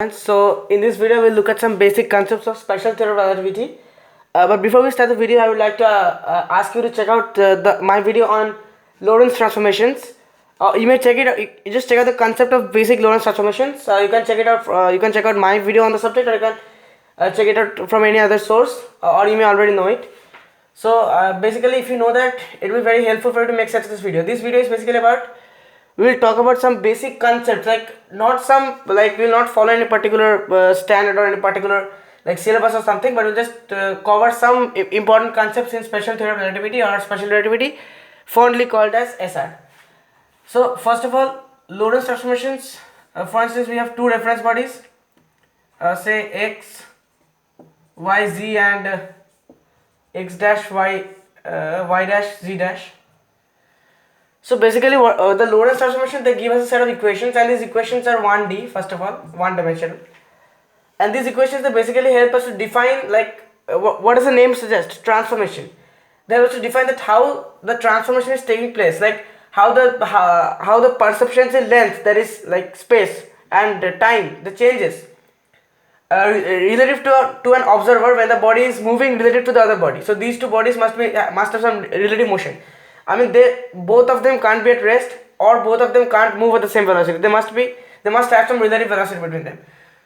And so in this video we'll look at some basic concepts of special theory of relativity. But before we start the video, I would like to ask you to check out my video on Lorentz transformations. You may check it out. You just check out the concept of basic Lorentz transformations. You can check it out. You can check out my video on the subject, or you can check it out from any other source, or you may already know it. So basically, if you know that, it will be very helpful for you to make sense of this video. This video is basically about, we will talk about some basic concepts, like not some, like we will not follow any particular standard or any particular like syllabus or something, but we'll just cover some important concepts in special theory of relativity or special relativity, fondly called as SR. So first of all, Lorentz transformations. For instance, we have two reference bodies, say x, y, z, and x dash y, y dash, z dash. So basically the Lorentz transformation, they give us a set of equations, and these equations are 1D, first of all, one dimensional. And these equations, they basically help us to define, like what does the name suggest? Transformation. They help us to define that how the transformation is taking place, like how the perceptions in length, that is like space, and time, the changes relative to an observer when the body is moving relative to the other body. So these two bodies must have some relative motion. I mean, both of them can't be at rest, or both of them can't move at the same velocity. They must have some relative velocity between them.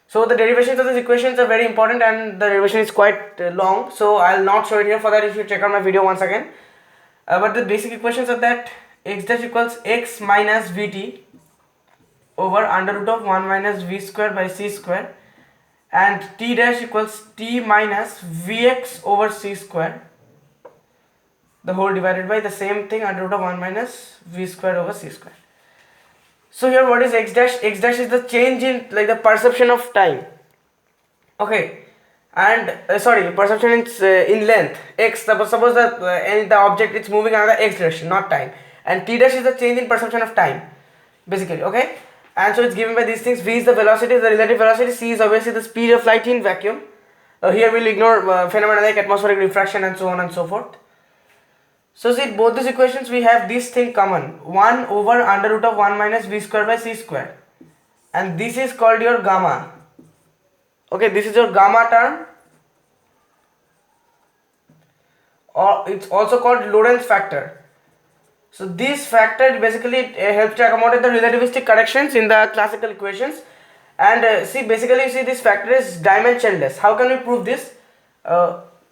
So the derivations of these equations are very important, and the derivation is quite long. So I'll not show it here. For that, you should check out my video once again. But the basic equations are that x dash equals x minus vt over under root of 1 minus v square by c square, and t dash equals t minus vx over c square, the whole divided by the same thing under root of 1 minus v square over c square. So here what is x dash? X dash is the change in, like, the perception of time. Okay, and perception in length. X, suppose that the object is moving another x direction, not time. And t dash is the change in perception of time, basically. Okay, and so it's given by these things. V is the velocity, the relative velocity. C is obviously the speed of light in vacuum. Here we'll ignore phenomena like atmospheric refraction and so on and so forth. So see, both these equations, we have this thing common, 1 over under root of 1 minus v square by c square, and this is called your gamma. Okay, this is your gamma term, or it's also called Lorentz factor. So this factor basically helps to accommodate the relativistic corrections in the classical equations. And see, basically you see, this factor is dimensionless. How can we prove this?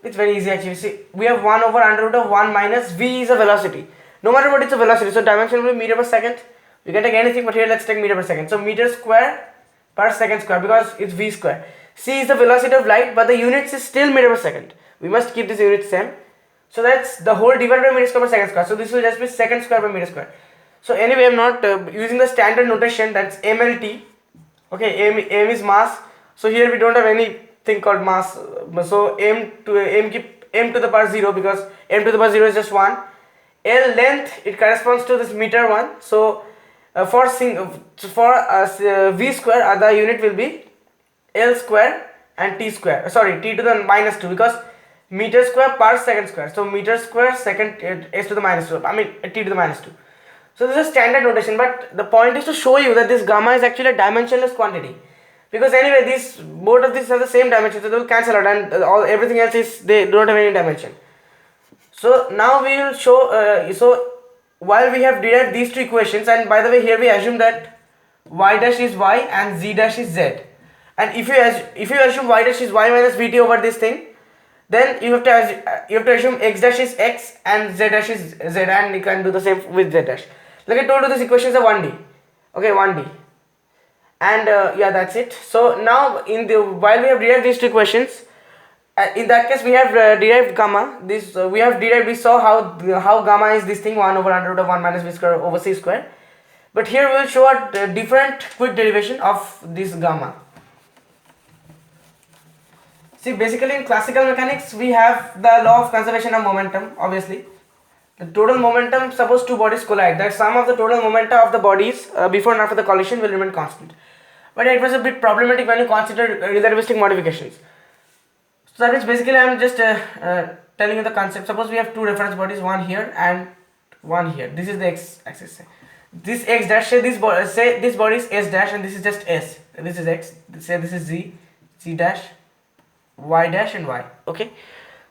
It's very easy actually. See, we have 1 over under root of 1 minus v is a velocity. No matter what, it's a velocity. So dimension will be meter per second. You can take anything, but here let's take meter per second. So meter square per second square, because it's v square. C is the velocity of light, but the units is still meter per second. We must keep this unit same. So that's the whole divided by meter square per second square. So this will just be second square by meter square. So anyway, I'm not using the standard notation, that's mLT. Okay, m is mass. So here we don't have any thing called mass, so m to the power 0, because m to the power 0 is just 1. L length, it corresponds to this meter 1. So for v square, the unit will be L square and t square, t to the minus 2, because meter square per second square. So meter square second s to the minus 2, I mean t to the minus 2. So this is standard notation, but the point is to show you that this gamma is actually a dimensionless quantity. Because anyway, both of these have the same dimension, so they will cancel out, and everything else is, they don't have any dimension. So now we will show. So while we have derived these two equations, and by the way, here we assume that y dash is y and z dash is z, and if you assume y dash is y minus vt over this thing, then you have to assume x dash is x and z dash is z, and you can do the same with z dash. Like I told you, these equations are 1D. Okay, 1D. And yeah, that's it. So now while we have derived these two equations, in that case we have derived gamma. We saw how gamma is this thing, 1 over under root of 1 minus v square over c square. But here we will show a different quick derivation of this gamma. See, basically in classical mechanics we have the law of conservation of momentum. Obviously, the total momentum, suppose two bodies collide, the sum of the total momenta of the bodies before and after the collision will remain constant. But it was a bit problematic when you consider relativistic modifications. So that means basically I am just telling you the concept. Suppose we have two reference bodies, one here and one here. This is the x axis. this x dash, say this body is s dash and this is just s, this is x, say this is z dash, y dash and y. Okay,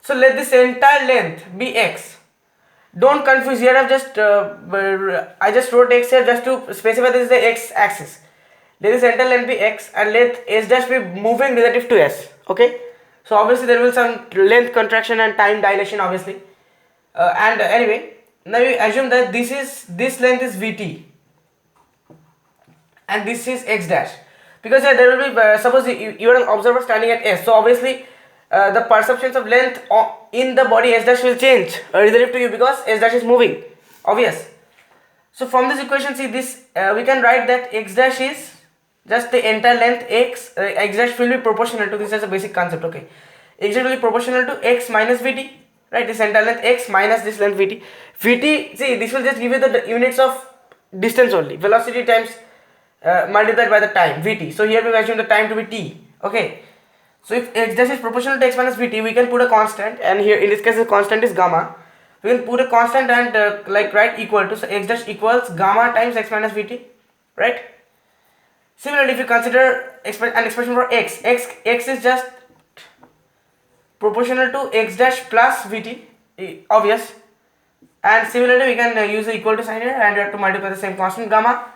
so let this entire length be x. Don't confuse here. I just wrote x here just to specify this is the x axis. Let this entire length be x and let s dash be moving relative to s. Okay, so obviously there will be some length contraction and time dilation obviously. And anyway, now we assume that this length is vt and this is x dash, because there will be suppose you are an observer standing at s, so obviously the perceptions of length in the body s dash will change relative to you because s dash is moving, obvious. So from this equation, see this, we can write that x dash is just the entire length x dash will be proportional to, this as a basic concept. Okay, x dash will be proportional to x minus vt, right? This entire length x minus this length vt. See, this will just give you the units of distance only, velocity times multiplied by the time vt. So here we assume the time to be t. Okay, so if x dash is proportional to x minus vt, we can put a constant, and here in this case the constant is gamma. We can put a constant and like write equal to, so x dash equals gamma times x minus vt, right? Similarly, if you consider an expression for x is just proportional to x dash plus vt, obvious. And similarly, we can use the equal to sign here and we have to multiply the same constant gamma.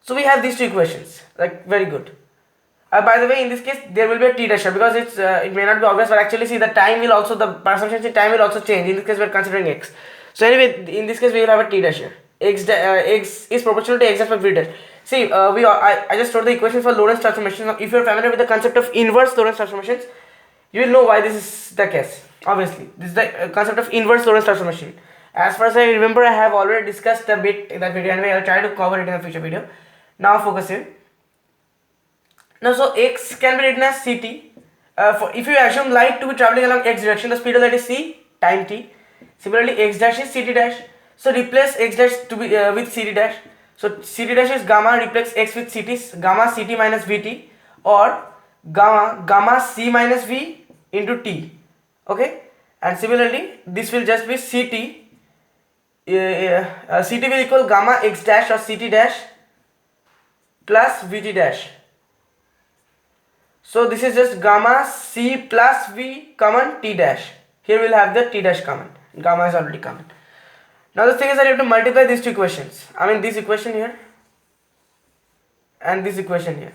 So we have these two equations, like very good. By the way, in this case there will be a t dash because it may not be obvious, but actually see the time will also, the perception time will also change. In this case we are considering x. So anyway, in this case we will have a t dash here. X is proportional to x dash plus v dash. See, I just wrote the equation for Lorentz transformation. Now, if you are familiar with the concept of inverse Lorentz transformations, you will know why this is the case. Obviously, this is the concept of inverse Lorentz transformation. As far as I remember, I have already discussed a bit in that video. Anyway, I'll try to cover it in a future video. Now focus here. Now, so x can be written as ct. If you assume light to be traveling along x direction, the speed of light is c, time t. Similarly, x dash is ct dash. So replace x dash to be with ct dash. So ct dash is gamma, replace x with ct, gamma ct minus vt, or gamma c minus v into t. Okay, and similarly this will just be ct. Ct will equal gamma x dash or ct dash plus vt dash. So this is just gamma c plus v common t dash. Here we will have the t dash common. Gamma is already common. Now the thing is that you have to multiply these two equations. I mean this equation here and this equation here.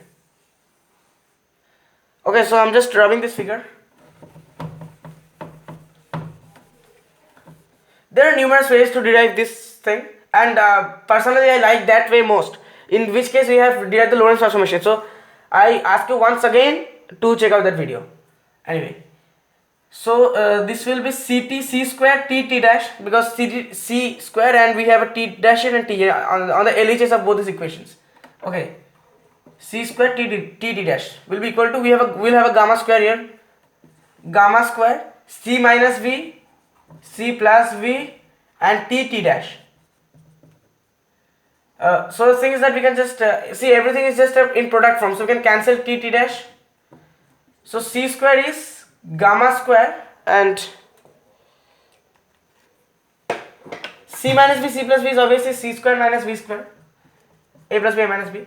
Okay, so I'm just drawing this figure. There are numerous ways to derive this thing, and personally I like that way most, in which case we have derived the Lorentz transformation. So I ask you once again to check out that video. Anyway, so this will be ct c square t dash, because c square and we have a t dash here and t here on the LHS of both these equations. Okay, c square t dash will be equal to, we'll have a gamma square here, gamma square c minus v, c plus v and t dash. So the thing is that we can just see everything is just in product form, so we can cancel t dash. So c square is gamma square and c minus b, c plus v is obviously c square minus v square, a plus b, a minus b.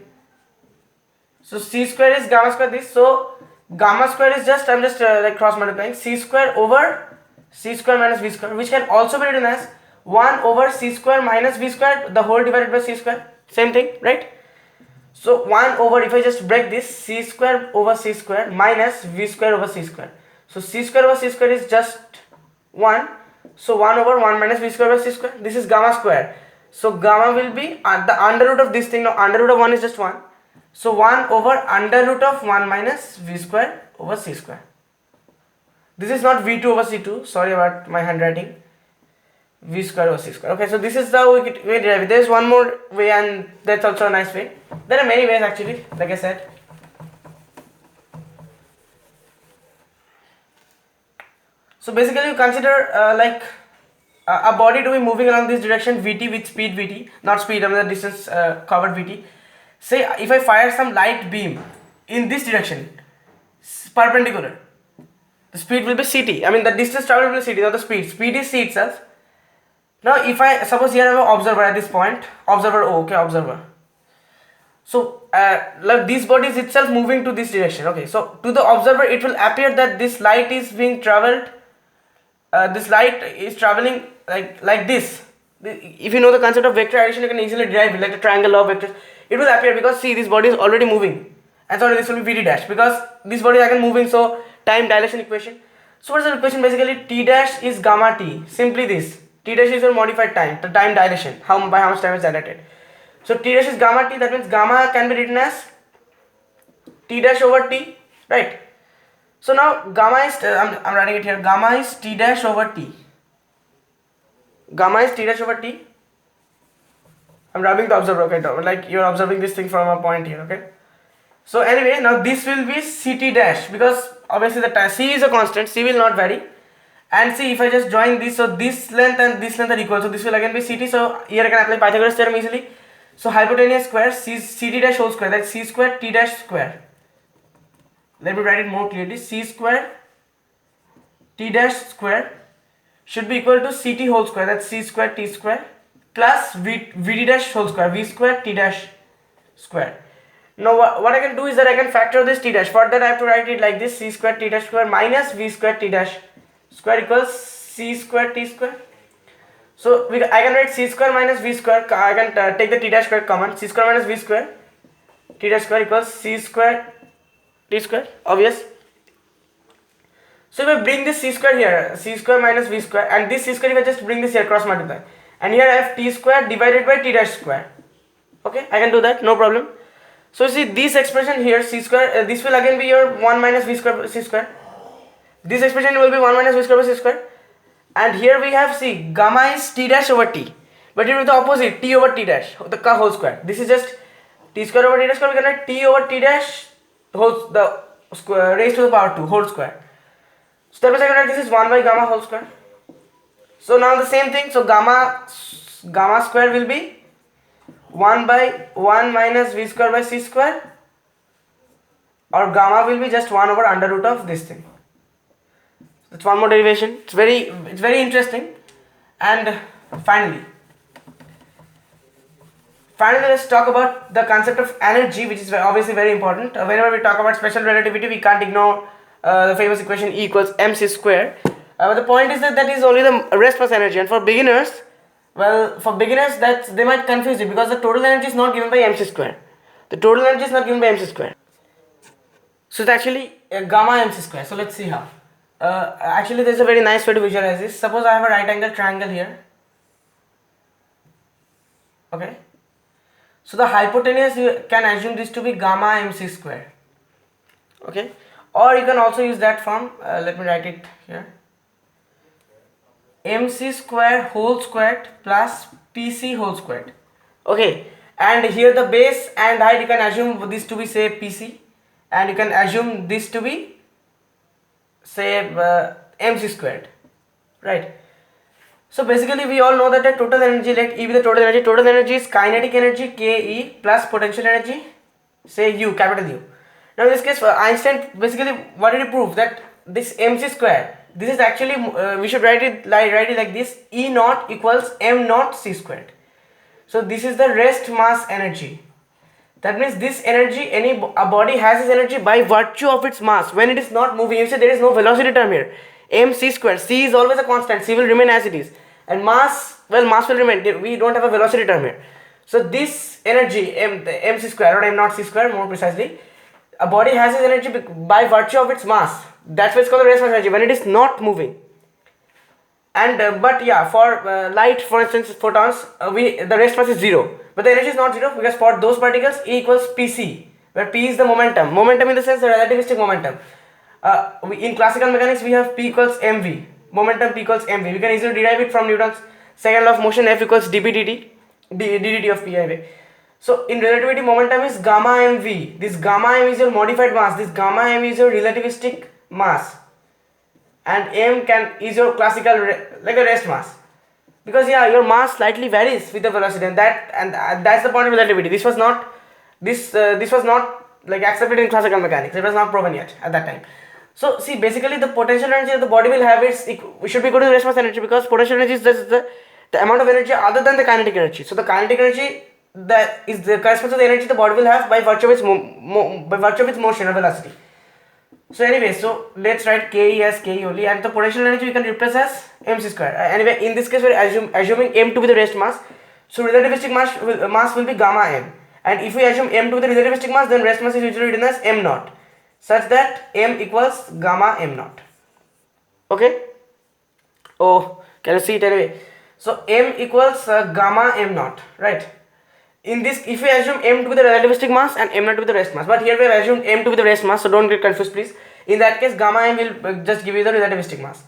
So c square is gamma square this, so gamma square is just, I'm just like cross multiplying, c square over c square minus v square, which can also be written as 1 over c square minus v square, the whole divided by c square, same thing, right? So 1 over, if I just break this, c square over c square minus v square over c square. So c square over c square is just 1, so 1 over 1 minus v square over c square, this is gamma square. So gamma will be the under root of this thing. Now under root of 1 is just 1, so 1 over under root of 1 minus v square over c square. This is not v2 over c2, sorry about my handwriting, v square over c square. Okay, so this is how we derive it. There is one more way, and that's also a nice way. There are many ways actually, like I said. So basically you consider like a body to be moving along this direction vt with speed vt, not speed, I mean the distance covered vt. Say if I fire some light beam in this direction, perpendicular, the speed will be ct, I mean the distance traveled will be ct, not the speed. Speed is c itself. Now if I suppose here I have an observer at this point, observer O, okay, observer. So like this body is itself moving to this direction. Okay, so to the observer it will appear that this light is being traveled, this light is traveling like this. If you know the concept of vector addition, you can easily derive it, like the triangle law of vectors. It will appear because see, this body is already moving, and so this will be Vt dash because this body is again moving. So time dilation equation. So what is the equation? Basically T dash is gamma t. Simply this. T dash is your modified time, the time dilation. By how much time is dilated. So T dash is gamma t. That means gamma can be written as T dash over t, right? So now gamma is I'm writing it here. Gamma is T dash over t. Gamma is T dash over t. I'm rubbing the observer, okay, like you're observing this thing from a point here, okay. So anyway, now this will be Ct dash because obviously the C is a constant, C will not vary. And see, if I just join this, so this length and this length are equal, so this will again be Ct. So here I can apply Pythagoras theorem easily. So hypotenuse square Ct dash whole square, that's C square T dash square. Let me write it more clearly. C square T dash square should be equal to Ct whole square, that's C square T square, plus Vd dash whole square, V square T dash square. Now what I can do is that I can factor this T dash. For that I have to write it like this: C square T dash square minus V square T dash square equals C square T square. So I can write C square minus V square. I can take the T dash square common. C square minus V square T dash square equals C square T square. Obvious. So if I bring this C square here, C square minus V square, and this C square if I just bring this here, cross multiply, and here I have T square divided by T dash square. Okay, I can do that, no problem. So see this expression here, C square, this will again be your 1 minus V square by C square. This expression will be 1 minus V square by C square. And here we have, see, gamma is T dash over T. But here with the opposite, T over T dash, the whole square. This is just T square over T dash square, we can write T over T dash whole, the square raised to the power 2, whole square. So that means I can write this is 1 by gamma whole square. So now the same thing, so gamma square will be 1 by 1 minus V square by C square, or gamma will be just 1 over under root of this thing. That's one more derivation. It's very interesting. And finally let's talk about the concept of energy, which is obviously very important. Whenever we talk about special relativity, we can't ignore the famous equation E equals mc square. But the point is that is only the rest plus energy, and for beginners, that they might confuse it because the total energy is not given by mc square. The total energy is not given by mc square. So it's actually gamma mc square. So let's see how. Actually, there's a very nice way to visualize this. Suppose I have a right angle triangle here. Okay. So the hypotenuse, you can assume this to be gamma mc square. Okay. Or you can also use that form. Let me write it here. mc square whole squared plus pc whole squared. Okay. And here the base and height, you can assume this to be, say, pc, and you can assume this to be, say, mc squared, right? So basically we all know that the total energy, let E be the total energy is kinetic energy Ke plus potential energy, say U, capital U. Now in this case, Einstein basically what did he prove? That this mc square, this is actually we should write it like this: E naught equals m naught c squared. So this is the rest mass energy. That means this energy, a body has this energy by virtue of its mass. When it is not moving, you say there is no velocity term here. mc square, c is always a constant, c will remain as it is, and mass, well, mass will remain. We don't have a velocity term here. So this energy, the mc square or m naught c square more precisely, a body has this energy by virtue of its mass. That's why it's called the rest mass energy when it is not moving. And but yeah, for light, for instance, photons, the rest mass is 0, but the energy is not 0 because for those particles E equals pc, where p is the momentum in the sense the relativistic momentum. In classical mechanics we have p equals mv, momentum p equals mv. We can easily derive it from Newton's second law of motion, F equals dp dt of p anyway. So in relativity, momentum is gamma mv. This gamma m is your modified mass, this gamma m is your relativistic mass, and m is your classical like a rest mass, because yeah, your mass slightly varies with the velocity, and that's the point of relativity. This was not like accepted in classical mechanics. It was not proven yet at that time. So see, basically the potential energy of the body will have its, we should be equal to the rest mass energy, because potential energy is just the amount of energy other than the kinetic energy. So the kinetic energy that is the corresponds to the energy the body will have by virtue of its motion or velocity. So anyway, so let's write Ke as Ke only, and the potential energy we can replace as mc square. Anyway, in this case we are assuming m to be the rest mass, so relativistic mass will be gamma m, and if we assume m to be the relativistic mass, then rest mass is usually written as m naught, such that m equals gamma m naught. Okay. Oh, can you see it anyway? So m equals gamma m naught, right? In this, if we assume m to be the relativistic mass and m naught to be the rest mass, but here we have assumed m to be the rest mass, so don't get confused please. In that case, gamma m will just give you the relativistic mass.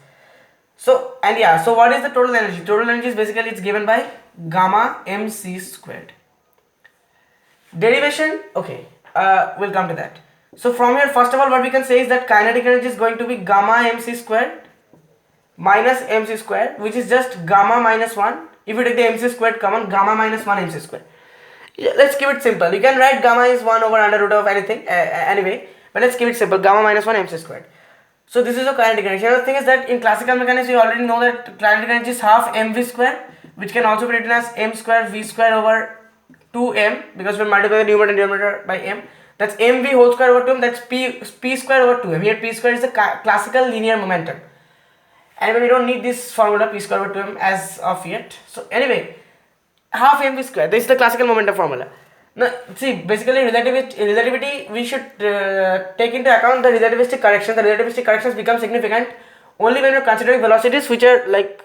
So, and yeah, so what is the total energy? Total energy is basically it's given by gamma mc squared. Derivation, okay, we'll come to that. So from here, first of all, what we can say is that kinetic energy is going to be gamma mc squared minus mc squared, which is just gamma minus 1. If you take the mc squared common, gamma minus 1 mc squared. Yeah, let's keep it simple. You can write gamma is 1 over under root of anything anyway, but let's keep it simple. Gamma minus 1 mc squared. So this is a kinetic energy. Another thing is that in classical mechanics we already know that kinetic energy is half mv square, which can also be written as m square v square over 2m, because we multiply the numerator and denominator by m. That's mv whole square over 2m. That's p square over 2m. Here p square is the classical linear momentum. Anyway, we don't need this formula p square over 2m as of yet. So anyway, half mv square, this is the classical momentum formula. Now see, basically relativity we should take into account the relativistic corrections. The relativistic corrections become significant only when you're considering velocities which are like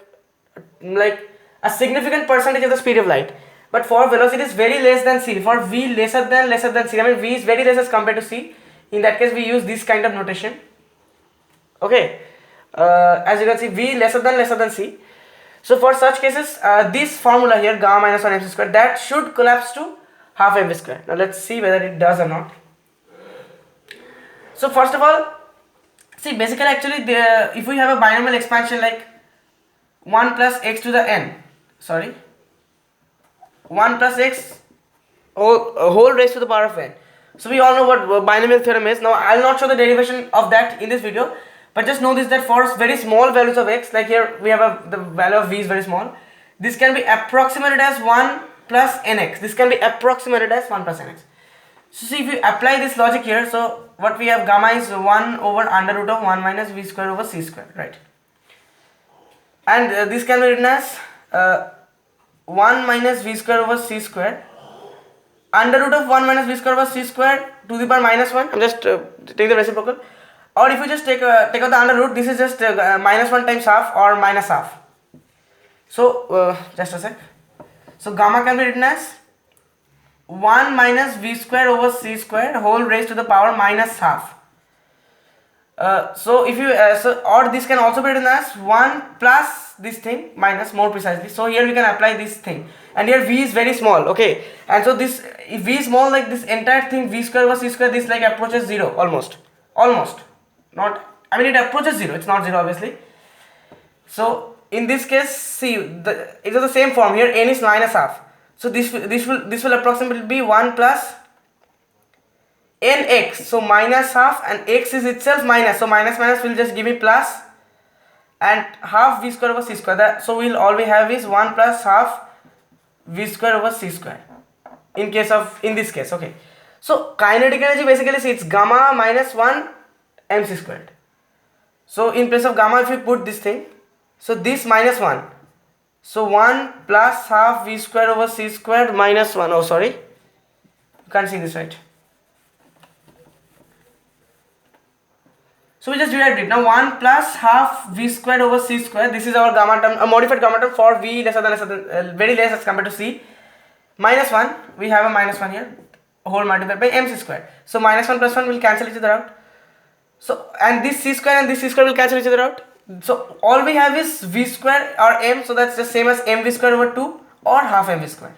a significant percentage of the speed of light. But for velocities very less than c, for v lesser than c, I mean v is very less as compared to c, in that case we use this kind of notation. Okay, as you can see, v lesser than c. So for such cases, this formula here, gamma minus 1 mc square, that should collapse to half mv square. Now let's see whether it does or not. So first of all, see, basically actually if we have a binomial expansion like 1 plus x to the n, 1 plus x whole raised to the power of n. So we all know what binomial theorem is. Now I'll not show the derivation of that in this video, but just know this, that for very small values of x, like here we have the value of v is very small, this can be approximated as 1 plus nx. This can be approximated as 1 plus nx. So see, if you apply this logic here, so what we have, gamma is 1 over under root of 1 minus v square over c square, right? And this can be written as 1 minus v square over c square under root of 1 minus v square over c square to the power minus 1. I'm just taking the reciprocal. Or if you just take out the under root, this is just minus 1 times half or minus half. So just a sec. So gamma can be written as 1 minus v square over c square whole raised to the power minus half. So if you or this can also be written as 1 plus this thing minus, more precisely. So here we can apply this thing, and here v is very small, okay, and so this, if v is small, like this entire thing v square over c square, this like approaches 0 almost, not, I mean it approaches 0, it's not 0 obviously. So in this case, see, it is the same form. Here n is minus half, so this will approximately be 1 plus nx, so minus half, and x is itself minus, so minus will just give me plus, and half v square over c square. So all we have is 1 plus half v square over c square in this case, okay. So kinetic energy, basically see, it's gamma minus 1 mc squared. So in place of gamma, if we put this thing, so this minus 1, so 1 plus half v square over c squared minus 1, oh sorry, you can't see this, right? So we just derive it. Now 1 plus half v squared over c squared, this is our gamma term, a modified gamma term for v lesser than very less as compared to c, minus 1, we have a minus 1 here, whole multiplied by mc squared. So minus 1 plus 1 will cancel each other out. So, and this c square and this c square will cancel each other out. So all we have is v square or m, so that's the same as mv square over 2 or half mv square.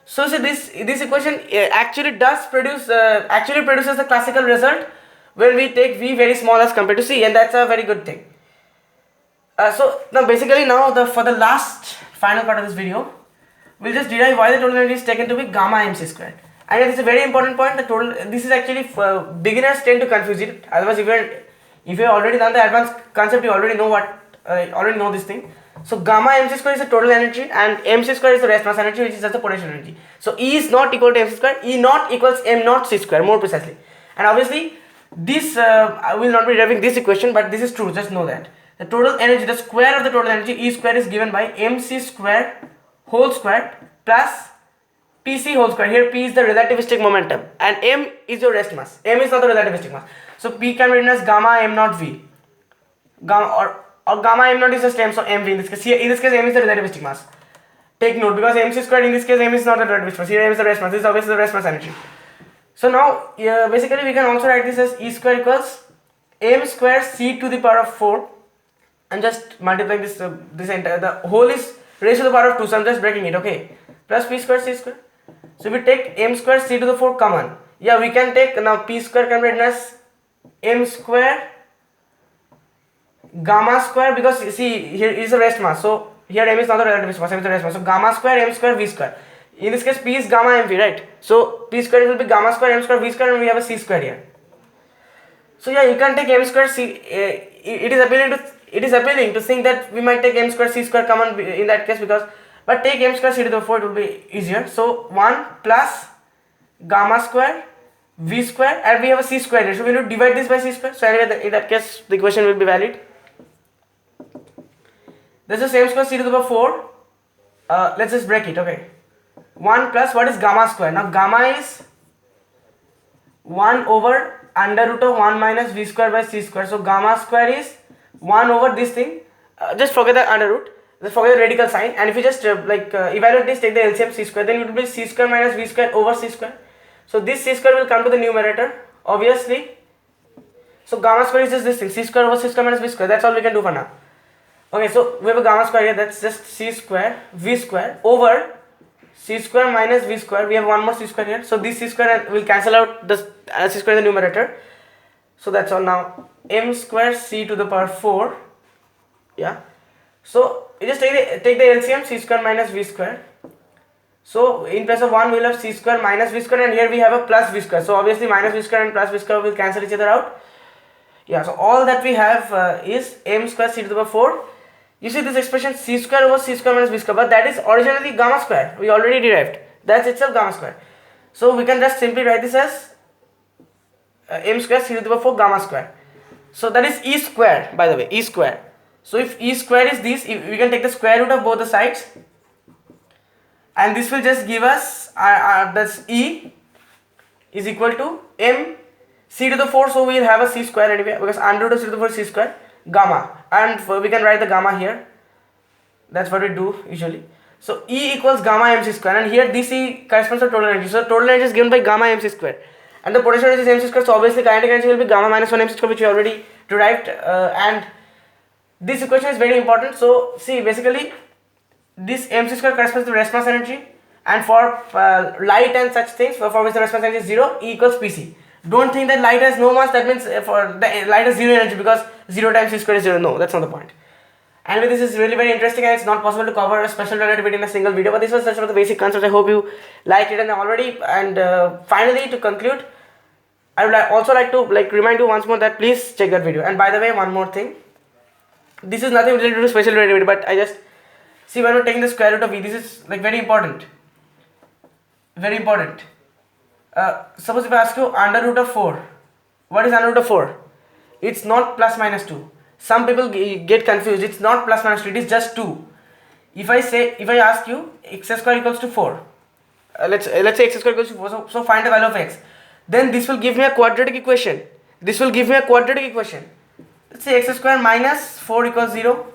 So see, this equation actually produces the classical result when we take v very small as compared to c, and that's a very good thing. So now basically for the last final part of this video, we'll just derive why the total energy is taken to be gamma mc squared. And it's a very important point. This is actually beginners tend to confuse it. Otherwise, if you have already done the advanced concept, you already know this thing. So gamma mc square is the total energy and mc square is the rest mass energy, which is just the potential energy. So E is not equal to mc square, E naught equals m naught c square, more precisely. And obviously this I will not be deriving this equation, but this is true, just know that the total energy, the square of the total energy E square is given by mc square whole square plus pc whole square. Here p is the relativistic momentum and m is your rest mass, m is not the relativistic mass. So p can be written as gamma m naught v, gamma or gamma m naught is just m, so mv in this case. Here in this case m is the relativistic mass. Take note, because mc squared in this case m is not the relativistic mass, here m is the rest mass, this is obviously the rest mass energy. So now basically we can also write this as E square equals m square c to the power of 4. I'm just multiplying this this entire, the whole is raised to the power of 2, so I'm just breaking it, okay, plus p square c square. So we take m square c to the 4 common, yeah, we can take now p square can be written as m square gamma square, because see here is the rest mass, so here m is not the relative mass, m is the rest mass, so gamma square m square v square. In this case p is gamma mv, right? So p square will be gamma square m square v square, and we have a c square here. So yeah, you can take m square c. It is appealing to think that we might take m square c square common in that case, because but take m square c to the 4, it will be easier. So 1 plus gamma square v square, and we have a c square here, so we need to divide this by c square. So anyway, in that case the equation will be valid. This is m square c to the power 4. Let's just break it, okay. 1 plus what is gamma square? Now gamma is 1 over under root of 1 minus v square by c square. So gamma square is 1 over this thing. Just forget the under root, just forget the radical sign, and if you just evaluate this, take the LCM c square, then it will be c square minus v square over c square. So this c square will come to the numerator, obviously. So gamma square is just this thing, c square over c square minus v square. That's all we can do for now. Okay, so we have a gamma square here, that's just c square v square over c square minus v square. We have one more c square here, so this c square will cancel out the c square in the numerator. So that's all. Now m square c to the power 4, yeah. So you just take the LCM, c square minus v square. So in place of 1 we will have c square minus v square, and here we have a plus v square. So obviously minus v square and plus v square will cancel each other out. Yeah, so all that we have is m square c to the power 4. You see this expression c square over c square minus v square, but that is originally gamma square, we already derived. That's itself gamma square. So we can just simply write this as m square c to the power 4 gamma square. So that is E square, by the way, E square. So if E square is this, we can take the square root of both the sides, and this will just give us that's E is equal to m c to the 4. So we will have a c square anyway, because under root of c to the 4 c square gamma, and we can write the gamma here. That's what we do usually. So E equals gamma mc square, and here this E corresponds to total energy. So total energy is given by gamma mc square, and the potential energy is mc square. So obviously kinetic energy will be gamma minus 1 mc square, which we already derived, and this equation is very important. So see, basically this mc square corresponds to rest mass energy, and for light and such things for which the rest mass energy is 0, E equals pc. Don't think that light has no mass, that means for the light has 0 energy, because 0 times c square is 0. No, that's not the point. Anyway, this is really very interesting, and it's not possible to cover a special relativity in a single video, but this was just one of the basic concepts. I hope you liked it and already. And finally, to conclude, I would also like to remind you once more that please check that video. And by the way, one more thing, this is nothing related to special relativity, but I just see when we're taking the square root of e, this is very important, very important. Suppose if I ask you under root of 4, what is under root of 4? It's not plus minus 2. Some people get confused. It's not plus minus 2, it is just 2. If I ask you x square equals to 4, let's say x square equals to 4, so find the value of x, then this will give me a quadratic equation. Let's say x square minus 4 equals 0.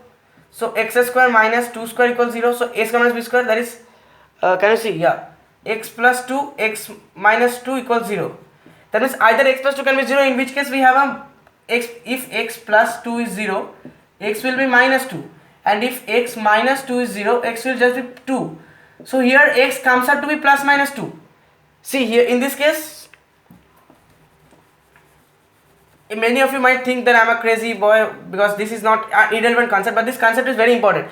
So x square minus 2 square equals 0. So a square minus b square, that is can you see? Yeah, x plus 2, x minus 2 equals 0. That means either x plus 2 can be 0, in which case we have a x. If x plus 2 is 0, x will be minus 2, and if x minus 2 is 0, x will just be 2. So here x comes out to be plus minus 2. See here in this case, many of you might think that I'm a crazy boy because this is not an irrelevant concept, but this concept is very important.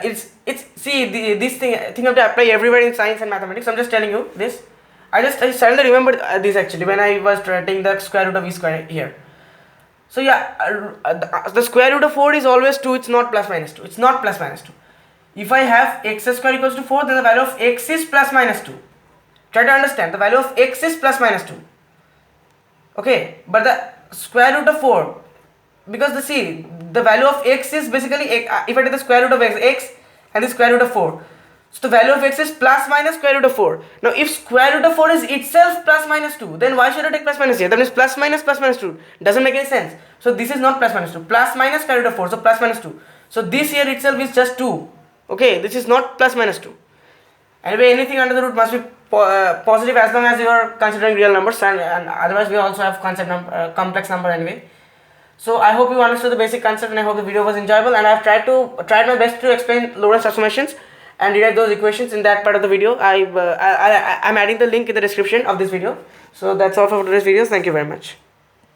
This thing have to apply everywhere in science and mathematics. I'm just telling you this. I suddenly remembered this actually when I was taking the square root of e square here. So yeah, the square root of 4 is always 2. It's not plus minus 2. It's not plus minus 2. If I have x square equals to 4, then the value of x is plus minus 2. Try to understand, the value of x is plus minus 2. Okay, but the square root of 4, because the value of x is basically, if I take the square root of x and the square root of 4, so the value of x is plus minus square root of 4. Now if square root of 4 is itself plus minus 2, then why should I take plus minus here? That means plus minus 2. Doesn't make any sense. So this is not plus minus 2. Plus minus square root of 4, so plus minus 2. So this here itself is just 2. Okay, this is not plus minus 2. Anyway, anything under the root must be positive as long as you are considering real numbers, and otherwise we also have complex number anyway. So I hope you understood the basic concept, and I hope the video was enjoyable, and I have tried my best to explain Lorentz transformations and derive those equations in that part of the video. I'm adding the link in the description of this video. So that's all for today's video. Thank you very much.